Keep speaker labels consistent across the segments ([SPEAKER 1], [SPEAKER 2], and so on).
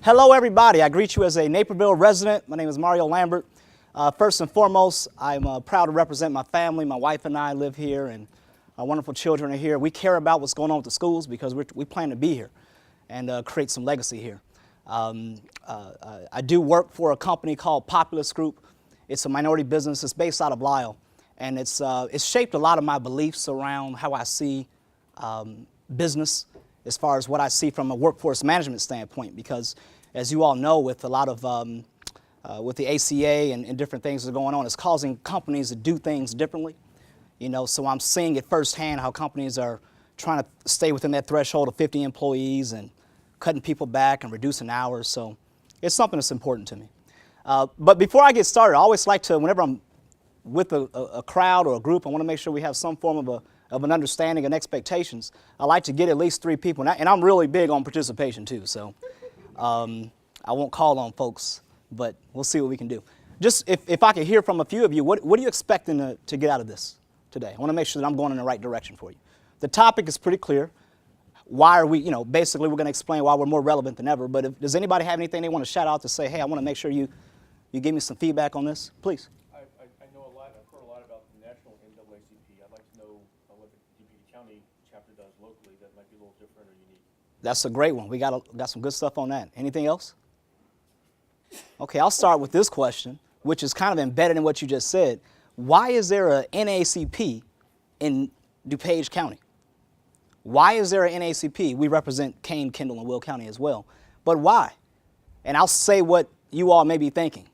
[SPEAKER 1] Hello, everybody. I greet you as a Naperville resident. My name is Mario Lambert. First and foremost, I'm proud to represent my family. My wife and I live here, and our wonderful children are here. We care about what's going on with the schools because we plan to be here and create some legacy here. I do work for a company called Populous Group. It's a minority business. It's based out of Lyle, and it's shaped a lot of my beliefs around how I see business, as far as what I see from a workforce management standpoint, because as you all know, with a lot of, with the ACA and different things that are going on, it's causing companies to do things differently. You know, so I'm seeing it firsthand how companies are trying to stay within that threshold of 50 employees and cutting people back and reducing hours. So it's something that's important to me. But before I get started, I always like to, whenever I'm with a crowd or a group, I want to make sure we have some form of an understanding and expectations. I like to get at least 3 people, and I'm really big on participation too, so I won't call on folks, but we'll see what we can do. Just if I could hear from a few of you, what are you expecting to get out of this today? I want to make sure that I'm going in the right direction for you. The topic is pretty clear. Why are we, you know, basically we're going to explain why we're more relevant than ever, but does anybody have anything they want to shout out to say, hey, I want to make sure you give me some feedback on this, please?
[SPEAKER 2] I know a lot, I've heard a lot about the national NAACP. I'd like to know what the DuPage County chapter does locally that might be a little different or unique.
[SPEAKER 1] That's a great one. We got some good stuff on that. Anything else? Okay, I'll start with this question, which is kind of embedded in what you just said. Why is there a NAACP in DuPage County? Why is there an NAACP? We represent Kane, Kendall, and Will County as well. But why? And I'll say what you all may be thinking.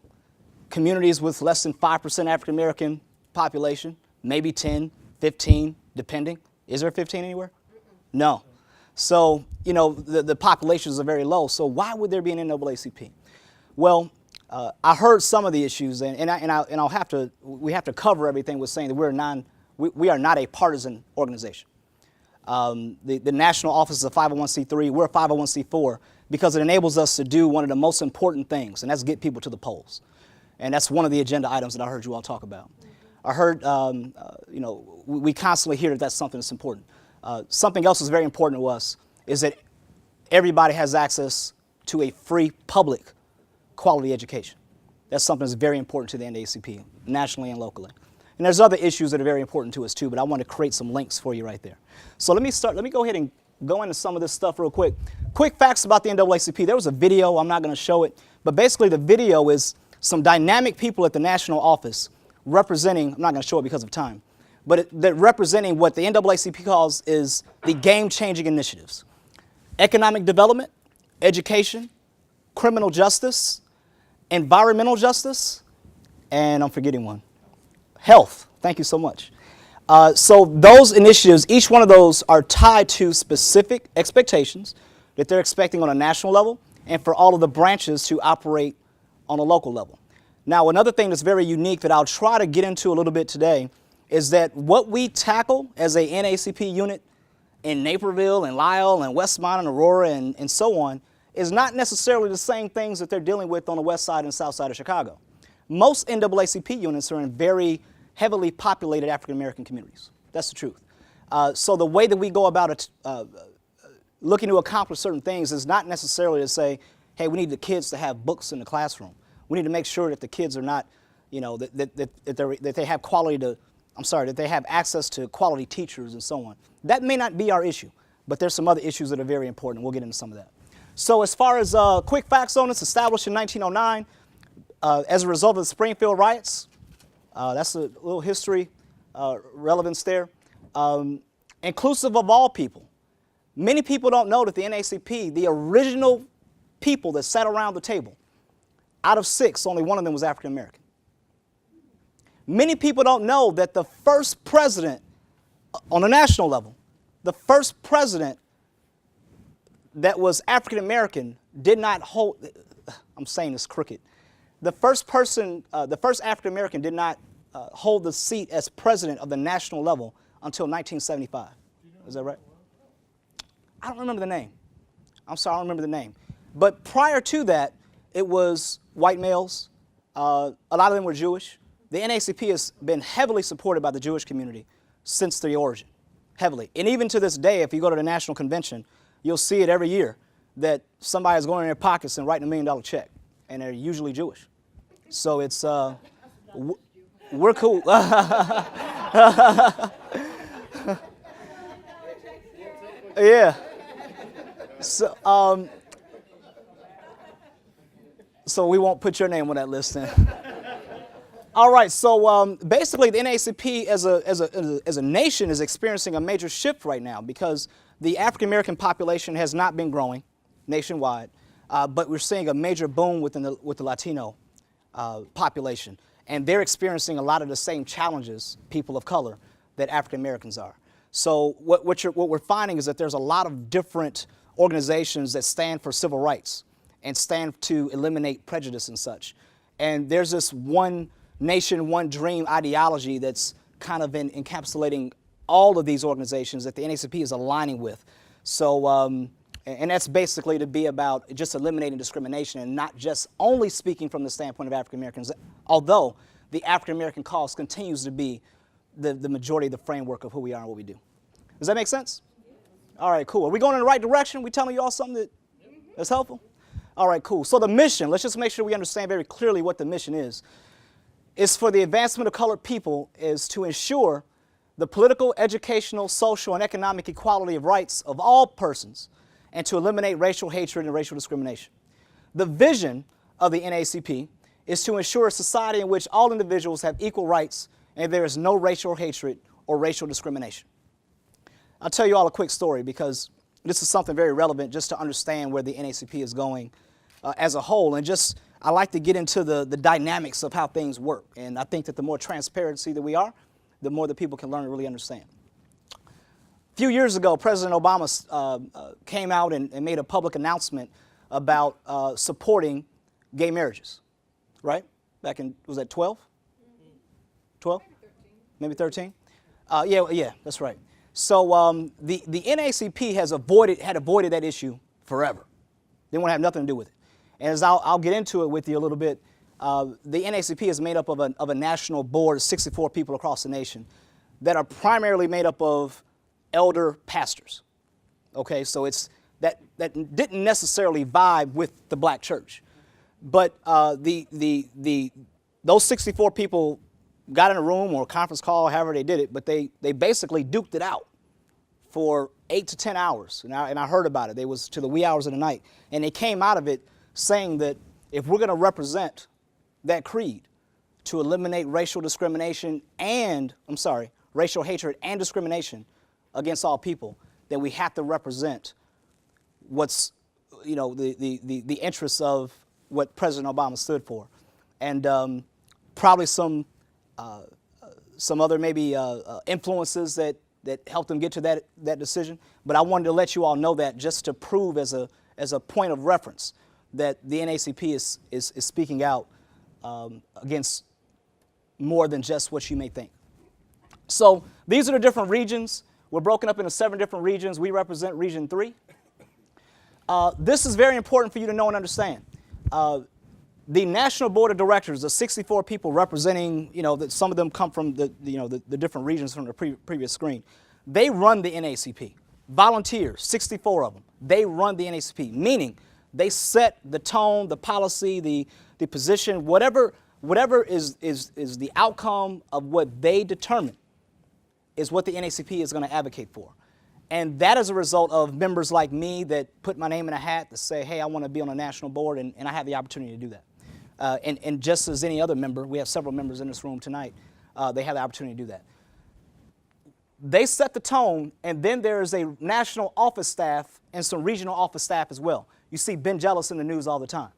[SPEAKER 1] Communities with less than 5% African American population, maybe 10, 15, depending. Is there 15 anywhere? No. So, you know, the populations are very low. So why would there be an NAACP? Well, I heard some of the issues, and we have to cover everything with saying that we are not a partisan organization. The National Office is a 501c3. We're a 501c4 because it enables us to do one of the most important things, and that's get people to the polls. And that's one of the agenda items that I heard you all talk about. I heard, you know, we constantly hear that that's something that's important. Something else that's very important to us is that everybody has access to a free public quality education. That's something that's very important to the NAACP, nationally and locally. And there's other issues that are very important to us too, but I want to create some links for you right there. So let me go ahead and go into some of this stuff real quick. Quick facts about the NAACP. There was a video, I'm not going to show it, but basically the video is some dynamic people at the national office representing, I'm not going to show it because of time, but they're representing what the NAACP calls is the game-changing initiatives. Economic development, education, criminal justice, environmental justice, and I'm forgetting one. Health. Thank you so much. So those initiatives, each one of those are tied to specific expectations that they're expecting on a national level and for all of the branches to operate on a local level. Now, another thing that's very unique that I'll try to get into a little bit today is that what we tackle as a NAACP unit in Naperville and Lyle and Westmont and Aurora and so on is not necessarily the same things that they're dealing with on the west side and south side of Chicago. Most NAACP units are in very heavily populated African American communities. That's the truth. So the way that we go about it, looking to accomplish certain things is not necessarily to say, hey, we need the kids to have books in the classroom. We need to make sure that the kids are not, you know, that they have that they have access to quality teachers and so on. That may not be our issue, but there's some other issues that are very important. We'll get into some of that. So as far as quick facts on this, established in 1909 as a result of the Springfield riots. That's a little history relevance there. Inclusive of all people. Many people don't know that the NAACP, the original people that sat around the table, out of 6, only one of them was African American. Many people don't know that the first president on a national level, the first president that was African American did not hold, I'm saying this crooked, the first African American did not hold the seat as president of the national level until 1975. Is that right? I don't remember the name. I'm sorry, I don't remember the name. But prior to that, it was white males. A lot of them were Jewish. The NAACP has been heavily supported by the Jewish community since the origin, heavily. And even to this day, if you go to the National Convention, you'll see it every year. that somebody is going in their pockets and writing $1 million check, and they're usually Jewish. So it's, we're cool. Yeah. So we won't put your name on that list then. All right, so basically the NAACP as a nation is experiencing a major shift right now because the African American population has not been growing nationwide, but we're seeing a major boom with the Latino population, and they're experiencing a lot of the same challenges, people of color, that African Americans are. So what we're finding is that there's a lot of different organizations that stand for civil rights and stand to eliminate prejudice and such. And there's this one nation, one dream ideology that's kind of been encapsulating all of these organizations that the NAACP is aligning with. So, and that's basically to be about just eliminating discrimination and not just only speaking from the standpoint of African Americans, although the African American cause continues to be the majority of the framework of who we are and what we do. Does that make sense? All right, cool. Are we going in the right direction? We telling you all something that's helpful? All right, cool. So the mission, let's just make sure we understand very clearly what the mission is for the advancement of colored people is to ensure the political, educational, social, and economic equality of rights of all persons and to eliminate racial hatred and racial discrimination. The vision of the NAACP is to ensure a society in which all individuals have equal rights and there is no racial hatred or racial discrimination. I'll tell you all a quick story because this is something very relevant just to understand where the NAACP is going as a whole, and just I like to get into the dynamics of how things work, and I think that the more transparency that we are, the more that people can learn and really understand. A few years ago, President Obama came out and made a public announcement about supporting gay marriages, right? Back in, was that 12? 12? Maybe 13? Yeah, that's right. So the NAACP had avoided that issue forever. They want to have nothing to do with it. And as I'll get into it with you a little bit, the NAACP is made up of a national board of 64 people across the nation that are primarily made up of elder pastors. Okay, so it's that didn't necessarily vibe with the black church, but those 64 people got in a room or a conference call, however they did it, but they basically duked it out for 8 to 10 hours, and I heard about it. They was to the wee hours of the night, and they came out of it saying that if we're going to represent that creed to eliminate racial discrimination and, racial hatred and discrimination against all people, then we have to represent what's, the interests of what President Obama stood for. And probably some other maybe influences that helped them get to that decision. But I wanted to let you all know that just to prove as a point of reference that the NAACP is speaking out against more than just what you may think. So these are the different regions. We're broken up into 7 different regions. We represent Region 3. This is very important for you to know and understand. The National Board of Directors, the 64 people representing, that some of them come from the different regions from the previous screen. They run the NAACP. Volunteers, 64 of them. They run the NAACP, meaning they set the tone, the policy, the position, whatever is the outcome of what they determine is what the NAACP is going to advocate for. And that is a result of members like me that put my name in a hat to say, hey, I want to be on a national board, and I have the opportunity to do that. And just as any other member, we have several members in this room tonight, they have the opportunity to do that. They set the tone, and then there is a national office staff and some regional office staff as well. You see Ben Jealous in the news all the time.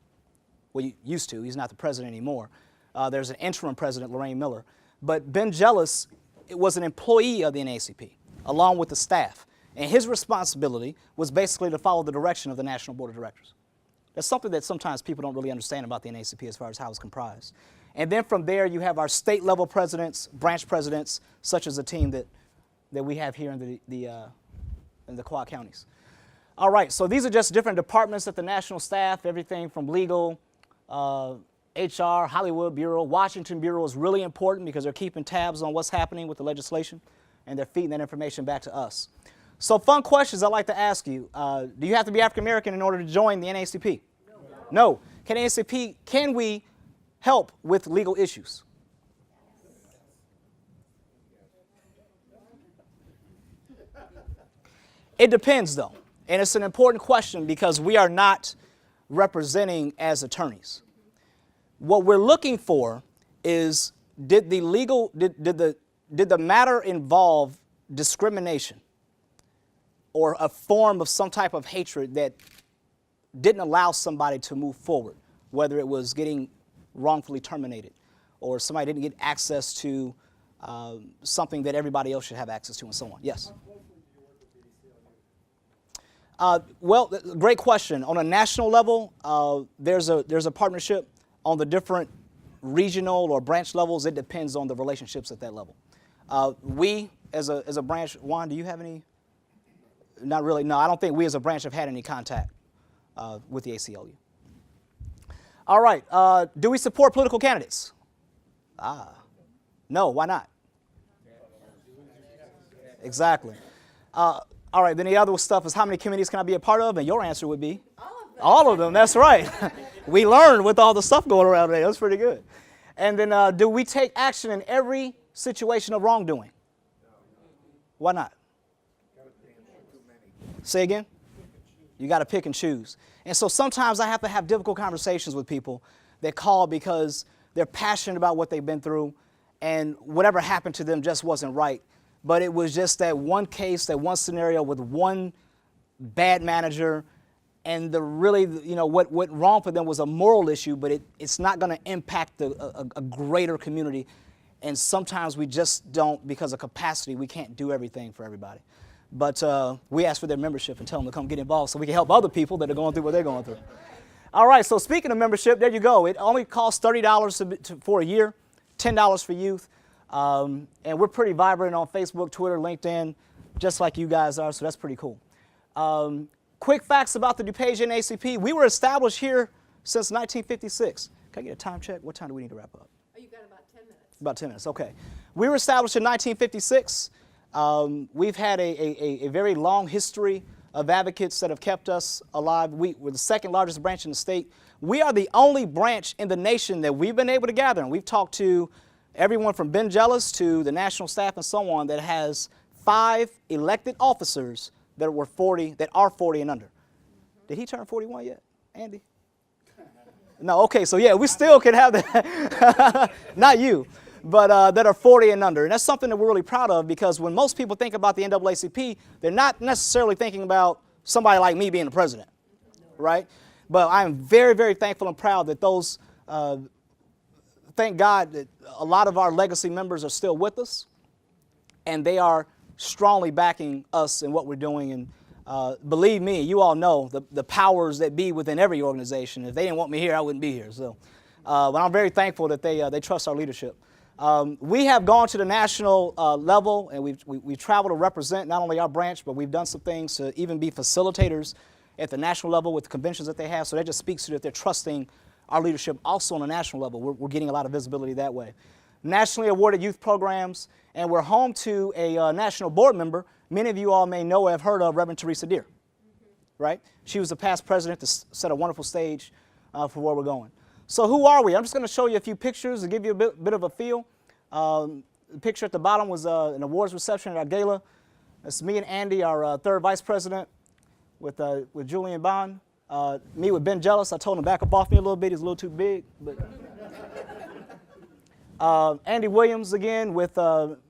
[SPEAKER 1] Well, you used to. He's not the president anymore. There's an interim president, Lorraine Miller. But Ben Jealous was an employee of the NAACP, along with the staff. And his responsibility was basically to follow the direction of the National Board of Directors. That's something that sometimes people don't really understand about the NAACP as far as how it's comprised. And then from there, you have our state-level presidents, branch presidents, such as the team that we have here in the Quad Counties. All right, so these are just different departments at the national staff, everything from legal, HR, Hollywood Bureau. Washington Bureau is really important because they're keeping tabs on what's happening with the legislation, and they're feeding that information back to us. So fun questions I'd like to ask you. Do you have to be African American in order to join the NAACP? No. Can NAACP, can we help with legal issues? It depends, though. And it's an important question because we are not representing as attorneys. What we're looking for is, did the matter involve discrimination or a form of some type of hatred that didn't allow somebody to move forward, whether it was getting wrongfully terminated or somebody didn't get access to something that everybody else should have access to and so on. Yes? Well, great question. On a national level, there's a partnership. On the different regional or branch levels, it depends on the relationships at that level. We, as a branch, Juan, do you have any? Not really. No, I don't think we as a branch have had any contact with the ACLU. All right. Do we support political candidates? No. Why not? Exactly. All right. Then the other stuff is, how many committees can I be a part of? And your answer would be? All of them. That's right. We learned with all the stuff going around today. That's pretty good. And then do we take action in every situation of wrongdoing? Why not? Say again? You got to pick and choose. And so sometimes I have to have difficult conversations with people that call because they're passionate about what they've been through and whatever happened to them just wasn't right. But it was just that one case, that one scenario with one bad manager, and what went wrong for them was a moral issue, but it's not going to impact a greater community. And sometimes we just don't, because of capacity, we can't do everything for everybody. But we ask for their membership and tell them to come get involved so we can help other people that are going through what they're going through. All right, so speaking of membership, there you go. It only costs $30 for a year, $10 for youth. And we're pretty vibrant on Facebook, Twitter, LinkedIn, just like you guys are, so that's pretty cool. Quick facts about the DuPage NAACP. We were established here since 1956. Can I get a time check? What time do we need to wrap up?
[SPEAKER 3] Oh, you've got about 10 minutes.
[SPEAKER 1] About 10 minutes, okay. We were established in 1956. We've had a very long history of advocates that have kept us alive. We're the second largest branch in the state. We are the only branch in the nation that we've been able to gather, and we've talked to everyone from Ben Jealous to the national staff and so on, that has 5 elected officers that are 40 and under. Did he turn 41 yet, Andy? No, okay, so yeah, we still can have that. Not you, but that are 40 and under. And that's something that we're really proud of, because when most people think about the NAACP, they're not necessarily thinking about somebody like me being the president, right? But I'm very, very thankful and proud that those, thank God that a lot of our legacy members are still with us, and they are strongly backing us in what we're doing. And believe me, you all know the powers that be within every organization. If they didn't want me here, I wouldn't be here. So but I'm very thankful that they trust our leadership. We have gone to the national level, and we've traveled to represent not only our branch, but we've done some things to even be facilitators at the national level with the conventions that they have. So that just speaks to that they're trusting our leadership also on a national level. We're getting a lot of visibility that way. Nationally awarded youth programs, and we're home to a national board member. Many of you all may know or have heard of Reverend Teresa Deer, right? She was the past president to set a wonderful stage for where we're going. So who are we? I'm just going to show you a few pictures to give you a bit of a feel. The picture at the bottom was an awards reception at our gala. It's me and Andy, our third vice president, with Julian Bond. Me with Ben Jealous. I told him to back up off me a little bit. He's a little too big. But Andy Williams again with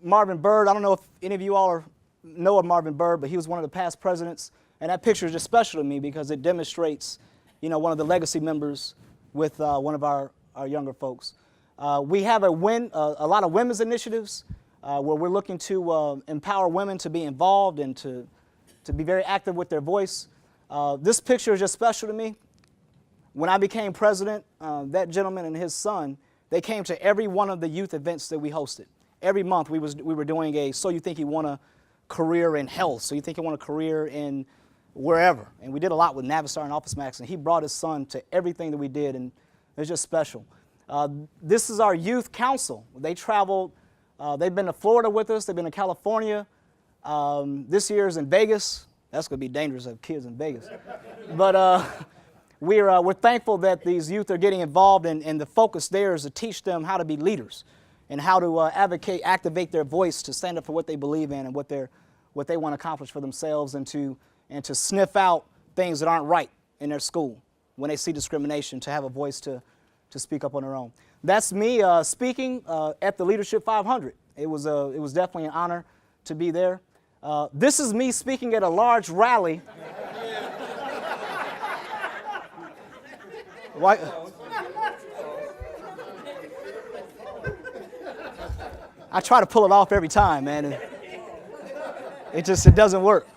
[SPEAKER 1] Marvin Bird. I don't know if any of you all know of Marvin Bird, but he was one of the past presidents. And that picture is just special to me because it demonstrates, one of the legacy members with one of our younger folks. We have a lot of women's initiatives where we're looking to empower women to be involved and to be very active with their voice. This picture is just special to me. When I became president, that gentleman and his son, they came to every one of the youth events that we hosted. Every month we were doing a So You Think You Want a Career in Health, So You Think You Want a Career in wherever. And we did a lot with Navistar and Office Max, and he brought his son to everything that we did, and it was just special. This is our youth council. They traveled, they've been to Florida with us, they've been to California, This year is in Vegas. That's going to be dangerous to have kids in Vegas. But we're thankful that these youth are getting involved, and the focus there is to teach them how to be leaders and how to advocate, activate their voice to stand up for what they believe in and what they want to accomplish for themselves, and to sniff out things that aren't right in their school when they see discrimination, to have a voice to speak up on their own. That's me speaking at the Leadership 500. It was definitely an honor to be there. This is me speaking at a large rally. Why? I try to pull it off every time, man. It doesn't work.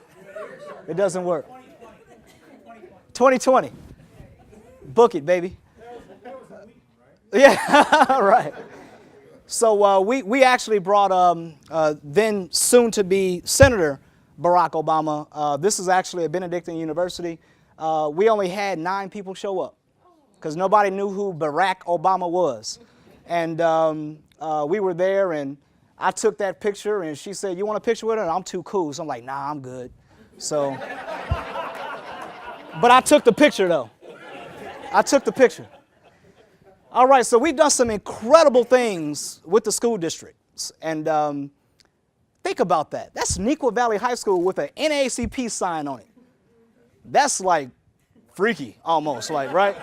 [SPEAKER 1] It doesn't work. 2020. Book it, baby. Yeah, right. So we actually brought then soon-to-be Senator Barack Obama. This is actually at Benedictine University. We only had 9 people show up because nobody knew who Barack Obama was. And we were there, and I took that picture, and she said, "You want a picture with her?" And I'm too cool. So I'm like, "Nah, I'm good." So, but I took the picture, though. I took the picture. All right, so we've done some incredible things with the school districts. And think about that. That's Neuqua Valley High School with an NAACP sign on it. That's like freaky almost, like, right?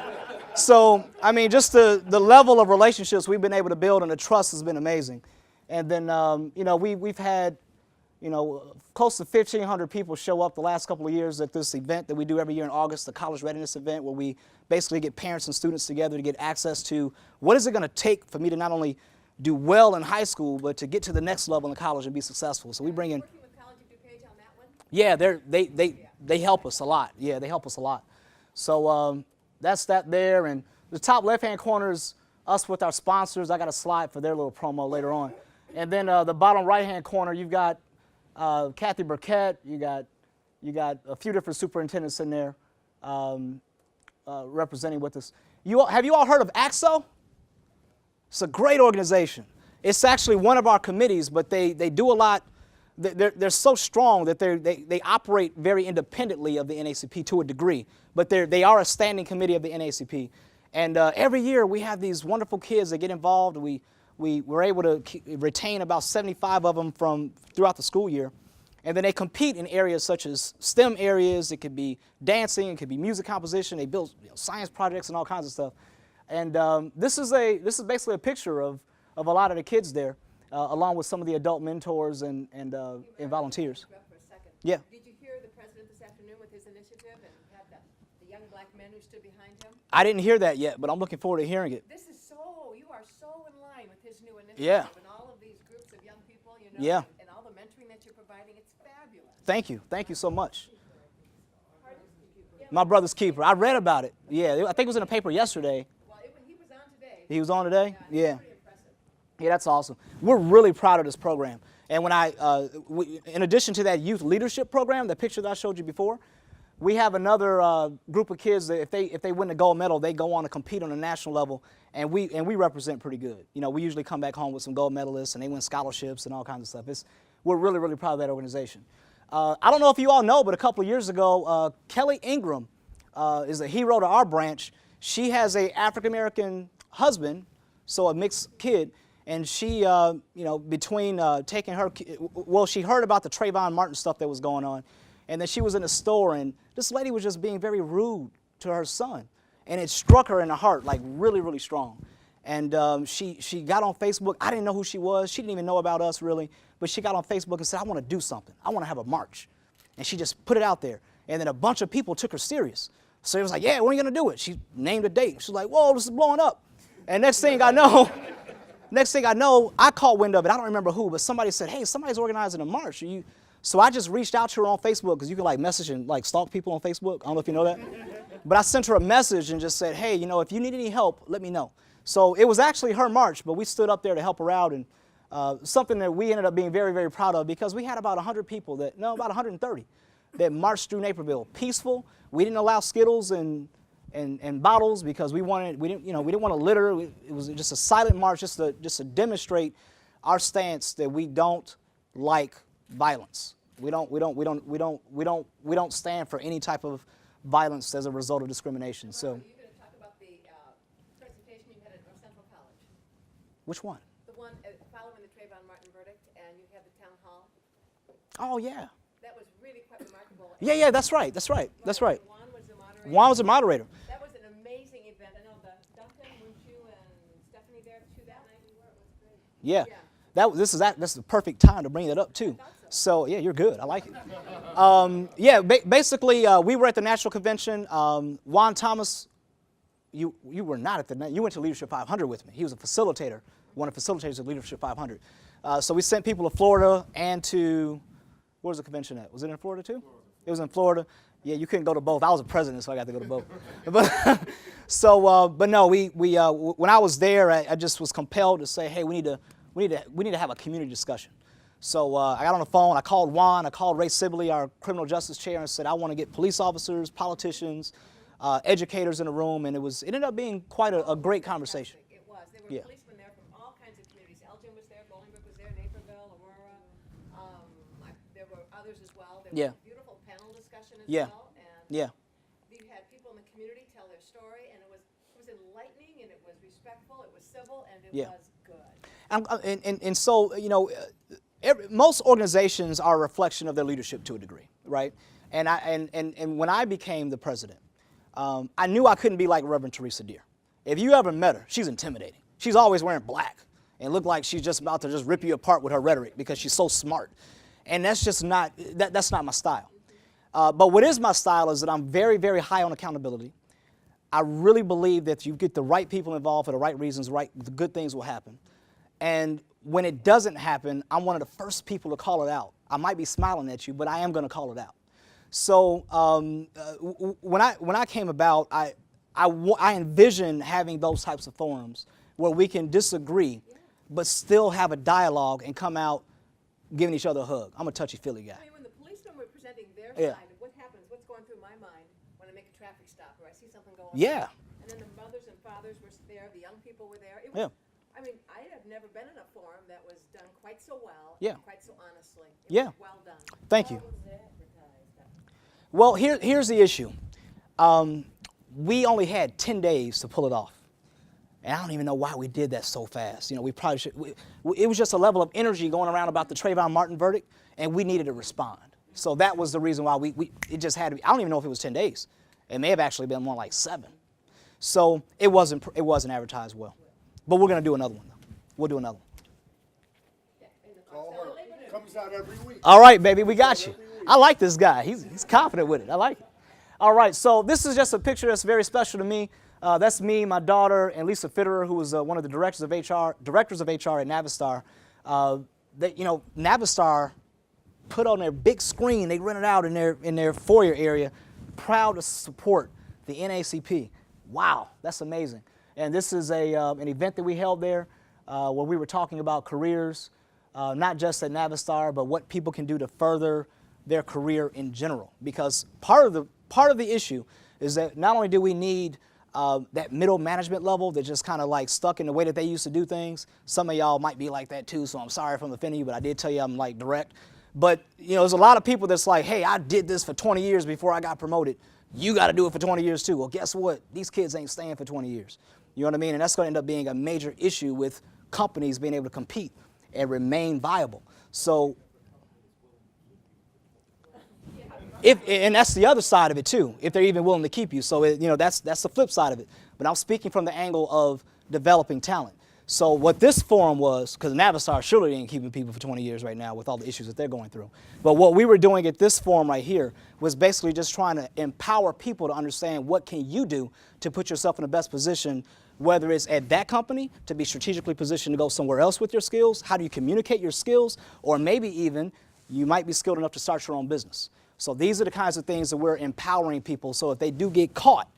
[SPEAKER 1] So, I mean, just the level of relationships we've been able to build and the trust has been amazing. And then, we've had, close to 1,500 people show up the last couple of years at this event that we do every year in August, the college readiness event, where we basically get parents and students together to get access to what is it going to take for me to not only do well in high school, but to get to the next level in college and be successful. So we bring in.
[SPEAKER 3] Working with College of DuPage on that one?
[SPEAKER 1] Yeah, they help us a lot. Yeah, they help us a lot. So that's that there, and the top left-hand corner is us with our sponsors. I got a slide for their little promo later on, and then the bottom right-hand corner, you've got Kathy Burkett. You got a few different superintendents in there representing with us. Have you all heard of AXO? It's a great organization. It's actually one of our committees, but they do a lot. They're so strong that they operate very independently of the NAACP to a degree, but they are a standing committee of the NAACP. And every year we have these wonderful kids that get involved. We were able to retain about 75 of them from throughout the school year. And then they compete in areas such as STEM areas. It could be dancing, it could be music composition. They build science projects and all kinds of stuff. And this is basically a picture of a lot of the kids there, along with some of the adult mentors and volunteers.
[SPEAKER 3] For a second.
[SPEAKER 1] Yeah.
[SPEAKER 3] Did you hear the president this afternoon with his initiative and had the young black men who stood behind him?
[SPEAKER 1] I didn't hear that yet, but I'm looking forward to hearing it.
[SPEAKER 3] You are so in line with his new initiative.
[SPEAKER 1] Yeah.
[SPEAKER 3] And all of these groups of young people,
[SPEAKER 1] Yeah.
[SPEAKER 3] and all the mentoring that you're providing. It's fabulous.
[SPEAKER 1] Thank you so much. My brother's keeper. I read about it. Yeah, I think it was in the paper yesterday.
[SPEAKER 3] Well, he was on today.
[SPEAKER 1] He was on today? Yeah.
[SPEAKER 3] Pretty impressive.
[SPEAKER 1] Yeah, that's awesome. We're really proud of this program. And when in addition to that youth leadership program, the picture that I showed you before, we have another group of kids that if they win the gold medal, they go on to compete on a national level, and we represent pretty good. We usually come back home with some gold medalists, and they win scholarships and all kinds of stuff. We're really, really proud of that organization. I don't know if you all know, but a couple of years ago, Kelly Ingram is a hero to our branch. She has a African-American husband, so a mixed kid, and she, between taking her, she heard about the Trayvon Martin stuff that was going on, and then she was in a store, and this lady was just being very rude to her son, and it struck her in the heart, like really, really strong. And she got on Facebook. I didn't know who she was. She didn't even know about us, really. But she got on Facebook and said, "I want to do something. I want to have a march." And she just put it out there. And then a bunch of people took her serious. So it was like, "Yeah, when are you going to do it?" She named a date. She's like, "Whoa, this is blowing up." And next thing I know, I caught wind of it. I don't remember who, but somebody said, "Hey, somebody's organizing a march. So I just reached out to her on Facebook, because you can message and stalk people on Facebook. I don't know if you know that. But I sent her a message and just said, "Hey, if you need any help, let me know." So it was actually her march, but we stood up there to help her out, and something that we ended up being very, very proud of, because we had about 100 people about 130 that marched through Naperville. Peaceful. We didn't allow Skittles and bottles, because we didn't want to litter. It was just a silent march, just to demonstrate our stance that we don't like violence. We don't stand for any type of violence as a result of discrimination. So,
[SPEAKER 3] You're going to talk about the presentation you had at North Central College.
[SPEAKER 1] which one?
[SPEAKER 3] The one following the Trayvon Martin verdict, and you had the town hall.
[SPEAKER 1] Oh yeah.
[SPEAKER 3] That was really quite remarkable.
[SPEAKER 1] Yeah, that's right. That's right.
[SPEAKER 3] Juan was the moderator.
[SPEAKER 1] Juan was a moderator.
[SPEAKER 3] That was an amazing event. I know Duncan, weren't you and Stephanie there too that night? We were. It was great.
[SPEAKER 1] Yeah.
[SPEAKER 3] Yeah.
[SPEAKER 1] This is the perfect time to bring that up too. So yeah, you're good. I like it. Basically, we were at the national convention. Juan Thomas, you were not at the. You went to Leadership 500 with me. He was a facilitator, one of the facilitators of Leadership 500. So we sent people to Florida and to, where was the convention at? Was it in Florida too? It was in Florida. Yeah, you couldn't go to both. I was a president, so I got to go to both. But no, when I was there, I just was compelled to say, hey, we need to have a community discussion. So I got on the phone, I called Juan, I called Ray Sibley, our criminal justice chair, and said, I want to get police officers, politicians, educators in the room, and it ended up being quite a great conversation.
[SPEAKER 3] It was. There were
[SPEAKER 1] Yeah.
[SPEAKER 3] policemen there from all kinds of communities. Elgin was there, Bolingbrook was there, Naperville, Aurora. There were others as well. There
[SPEAKER 1] Yeah.
[SPEAKER 3] was a beautiful panel discussion as
[SPEAKER 1] Yeah.
[SPEAKER 3] well. And
[SPEAKER 1] Yeah.
[SPEAKER 3] you had people in the community tell their story, and it was enlightening, and it was respectful, it was civil, and it
[SPEAKER 1] Yeah.
[SPEAKER 3] was good.
[SPEAKER 1] And so, most organizations are a reflection of their leadership to a degree, right? And when I became the president, I knew I couldn't be like Reverend Teresa Deer. If you ever met her, she's intimidating. She's always wearing black and looked like she's just about to just rip you apart with her rhetoric because she's so smart. And that's just not, that's not my style. But what is my style is that I'm very, very high on accountability. I really believe that if you get the right people involved for the right reasons, the good things will happen. And when it doesn't happen, I'm one of the first people to call it out. I might be smiling at you, but I am going to call it out. So when I came about, I envision having those types of forums where we can disagree, but still have a dialogue and come out giving each other a hug. I'm a touchy-feely guy.
[SPEAKER 3] I mean, when the policemen were presenting their
[SPEAKER 1] Yeah.
[SPEAKER 3] side of what happens, what's going through my mind when I make a traffic stop or I see something going on.
[SPEAKER 1] Yeah.
[SPEAKER 3] And then the mothers and fathers were there, the young people were there. It was,
[SPEAKER 1] Yeah.
[SPEAKER 3] I mean, I have never been in a forum that was done quite so well,
[SPEAKER 1] Yeah.
[SPEAKER 3] and quite so honestly. It
[SPEAKER 1] Yeah.
[SPEAKER 3] was well done.
[SPEAKER 1] Thank you.
[SPEAKER 3] How was it advertised?
[SPEAKER 1] Well, here's the issue. We only had 10 days to pull it off. And I don't even know why we did that so fast. We probably should. It was just a level of energy going around about the Trayvon Martin verdict, and we needed to respond. So that was the reason why it just had to be. I don't even know if it was 10 days. It may have actually been more like 7. So it wasn't advertised well. But we're going to do another one, though. We'll do another one.
[SPEAKER 4] Call her. Comes out every week.
[SPEAKER 1] All right, baby, we got you. I like this guy. He's confident with it. I like it. All right, so this is just a picture that's very special to me. That's me, my daughter, and Lisa Fitterer, who was one of the directors of HR at Navistar. Navistar put on their big screen. They rented out in their foyer area. Proud to support the NAACP. Wow, that's amazing. And this is an event that we held there where we were talking about careers, not just at Navistar, but what people can do to further their career in general. Because part of the issue is that not only do we need that middle management level that just kind of like stuck in the way that they used to do things. Some of y'all might be like that too, so I'm sorry if I'm offending you, but I did tell you I'm like direct. But there's a lot of people that's like, hey, I did this for 20 years before I got promoted. You got to do it for 20 years too. Well, guess what? These kids ain't staying for 20 years. You know what I mean? And that's going to end up being a major issue with companies being able to compete and remain viable. So, and that's the other side of it too, if they're even willing to keep you. So, that's the flip side of it. But I'm speaking from the angle of developing talent. So what this forum was, because Navistar surely ain't keeping people for 20 years right now with all the issues that they're going through. But what we were doing at this forum right here was basically just trying to empower people to understand what can you do to put yourself in the best position, whether it's at that company, to be strategically positioned to go somewhere else with your skills, how do you communicate your skills, or maybe even you might be skilled enough to start your own business. So these are the kinds of things that we're empowering people, so if they do get caught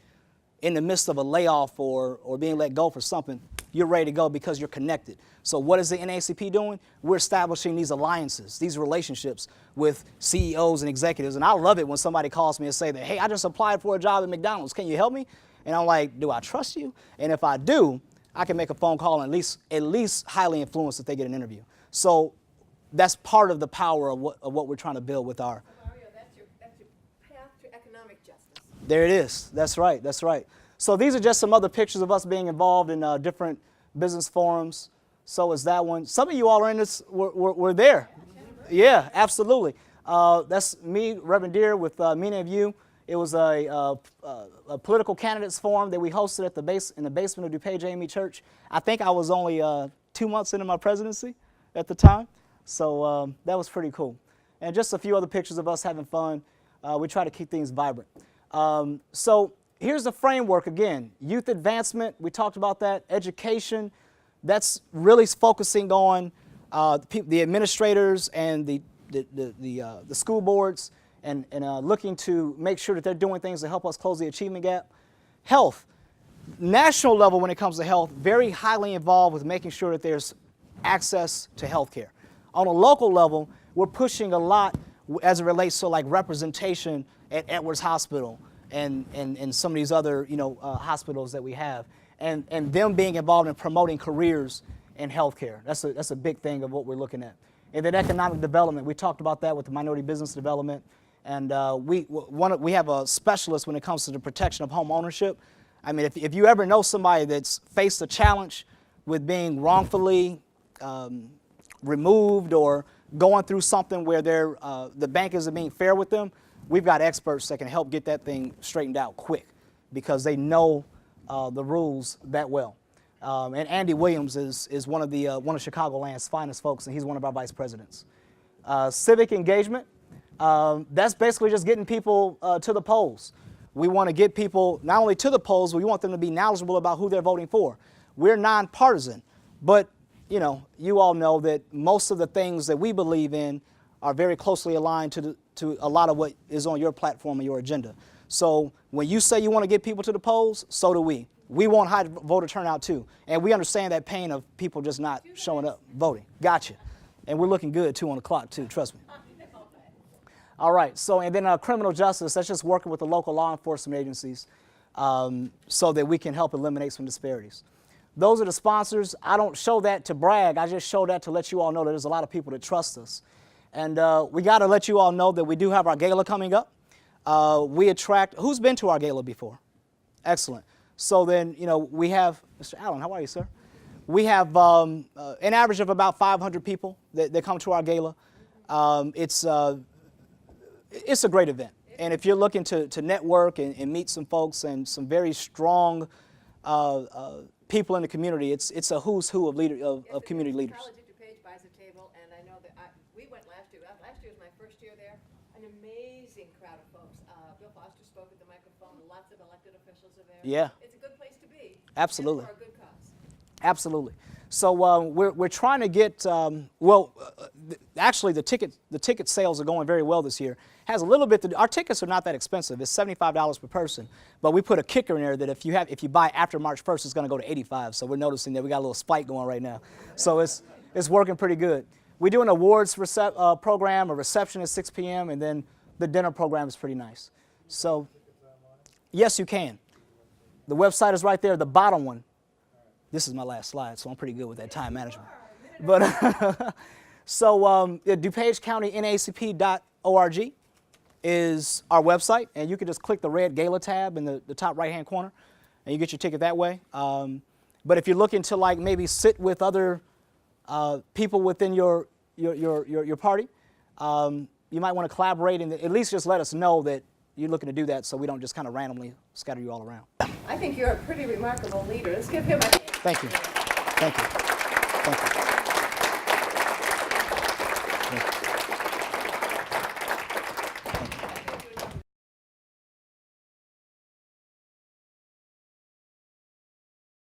[SPEAKER 1] in the midst of a layoff or being let go for something, you're ready to go because you're connected. So what is the NAACP doing? We're establishing these alliances, these relationships with CEOs and executives. And I love it when somebody calls me and say that, hey, I just applied for a job at McDonald's. Can you help me? And I'm like, do I trust you? And if I do, I can make a phone call and at least highly influence if they get an interview. So that's part of the power of what we're trying to build with our.
[SPEAKER 3] Mario, that's your path to economic justice.
[SPEAKER 1] There it is. That's right. That's right. So these are just some other pictures of us being involved in different business forums. So is that one. Some of you all are in this. Were there. Yeah, absolutely. That's me, Reverend Deere, with many of you. It was a political candidates forum that we hosted at in the basement of DuPage AME Church. I think I was only 2 months into my presidency at the time. So that was pretty cool. And just a few other pictures of us having fun. We try to keep things vibrant. So here's the framework again. Youth advancement, we talked about that. Education, that's really focusing on the administrators and the school boards and looking to make sure that they're doing things to help us close the achievement gap. Health, national level when it comes to health, very highly involved with making sure that there's access to health care. On a local level, we're pushing a lot as it relates to like representation at Edwards Hospital and some of these other hospitals that we have, and them being involved in promoting careers in healthcare. That's a big thing of what we're looking at. And then economic development, we talked about that with the minority business development, and we have a specialist when it comes to the protection of home ownership. I mean, if you ever know somebody that's faced a challenge with being wrongfully removed or going through something where the bank isn't being fair with them, we've got experts that can help get that thing straightened out quick because they know the rules that well. And Andy Williams is one of Chicagoland's finest folks, and he's one of our vice presidents. Civic engagement, that's basically just getting people to the polls. We want to get people not only to the polls, we want them to be knowledgeable about who they're voting for. We're nonpartisan, but you all know that most of the things that we believe in are very closely aligned to a lot of what is on your platform and your agenda. So when you say you want to get people to the polls, so do we. We want high voter turnout too. And we understand that pain of people just not showing up, voting. Gotcha. And we're looking good too on the clock too, trust me. All right, so and then criminal justice, that's just working with the local law enforcement agencies so that we can help eliminate some disparities. Those are the sponsors. I don't show that to brag. I just show that to let you all know that there's a lot of people that trust us. And we got to let you all know that we do have our gala coming up. We attract, who's been to our gala before? Excellent. So then, we have, Mr. Allen, how are you, sir? We have an average of about 500 people that come to our gala. It's a great event. And if you're looking to network and meet some folks and some very strong people in the community, it's a who's who of community leaders.
[SPEAKER 3] College at DuPage buys a table, and I know that we went last year. Last year was my first year there. An amazing crowd of folks. Bill Foster spoke at the microphone. Lots of elected officials are there.
[SPEAKER 1] Yeah.
[SPEAKER 3] It's a good place to be.
[SPEAKER 1] Absolutely.
[SPEAKER 3] And for a good cause.
[SPEAKER 1] Absolutely. So we're trying to get actually the ticket sales are going very well this year. Has a little bit our tickets are not that expensive. It's $75 per person, but we put a kicker in there that if you buy after March 1st, it's going to go to $85. So we're noticing that we got a little spike going right now. So it's working pretty good. We do an awards program, a reception at 6 p.m. and then the dinner program is pretty nice. So yes, you can. The website is right there, the bottom one. This is my last slide, so I'm pretty good with that time management. But so DuPage County NAACP.org is our website, and you can just click the red gala tab in the top right-hand corner, and you get your ticket that way. But if you're looking to like maybe sit with other people within your party, you might want to collaborate and at least just let us know that you're looking to do that, so we don't just kind of randomly scatter you all around.
[SPEAKER 3] I think you're a pretty remarkable leader. Let's give him a hand.
[SPEAKER 1] Thank you. Thank you. Thank you.